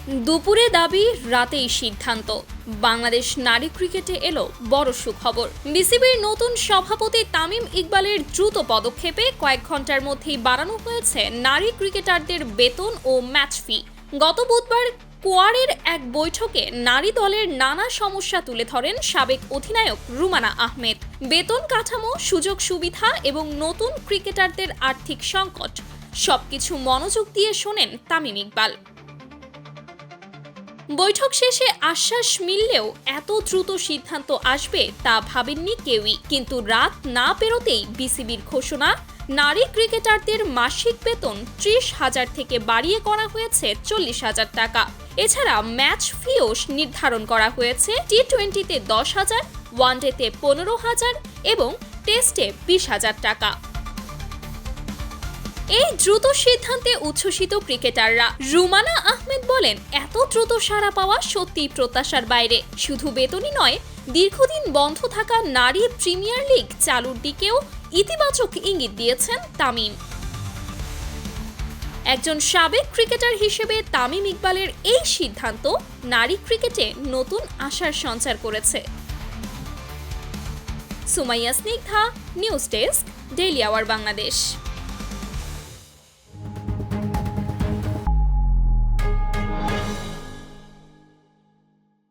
দুপুরে দাবি, রাতেই সিদ্ধান্ত। বাংলাদেশ নারী ক্রিকেটে এলো বড় সুখবর। বিসিবির নতুন সভাপতি তামিম ইকবালের দ্রুত পদক্ষেপে কয়েক ঘন্টার মধ্যেই বাড়ানো হয়েছে নারী ক্রিকেটারদের বেতন ও ম্যাচ ফি। গত বুধবার কোয়ারের এক বৈঠকে নারী দলের নানা সমস্যা তুলে ধরেন সাবেক অধিনায়ক রুমানা আহমেদ। বেতন কাঠামো, সুযোগ সুবিধা এবং নতুন ক্রিকেটারদের আর্থিক সংকট সবকিছু মনোযোগ দিয়ে শোনেন তামিম ইকবাল। বৈঠক শেষে আশ্বাস মিললেও এত দ্রুত সিদ্ধান্ত আসবে তা ভাবেননি কেউই। কিন্তু রাত না পেরোতেই বিসিবির ঘোষণা, নারী ক্রিকেটারদের মাসিক বেতন 30,000 থেকে বাড়িয়ে করা হয়েছে 40,000 টাকা। এছাড়া ম্যাচ ফিও নির্ধারণ করা হয়েছে টি-20তে 10,000, ওয়ানডেতে 15,000 এবং টেস্টে 20,000 টাকা। এই দ্রুত সিদ্ধান্তে উচ্ছ্বসিত ক্রিকেটাররা। রুমানা আহমেদ বলেন, এত দ্রুত সাড়া পাওয়া সত্যিই প্রত্যাশার বাইরে। শুধু বেতনই নয়, দীর্ঘদিন বন্ধ থাকা নারী প্রিমিয়ার লিগ চালুর দিকেও ইতিবাচক ইঙ্গিত দিয়েছেন তামিম। একজন সাবেক ক্রিকেটার হিসেবে তামিম ইকবালের এই সিদ্ধান্ত নারী ক্রিকেটে নতুন আশার সঞ্চার করেছে। Sumaiya Snigdha, news desk, daily our Bangladesh.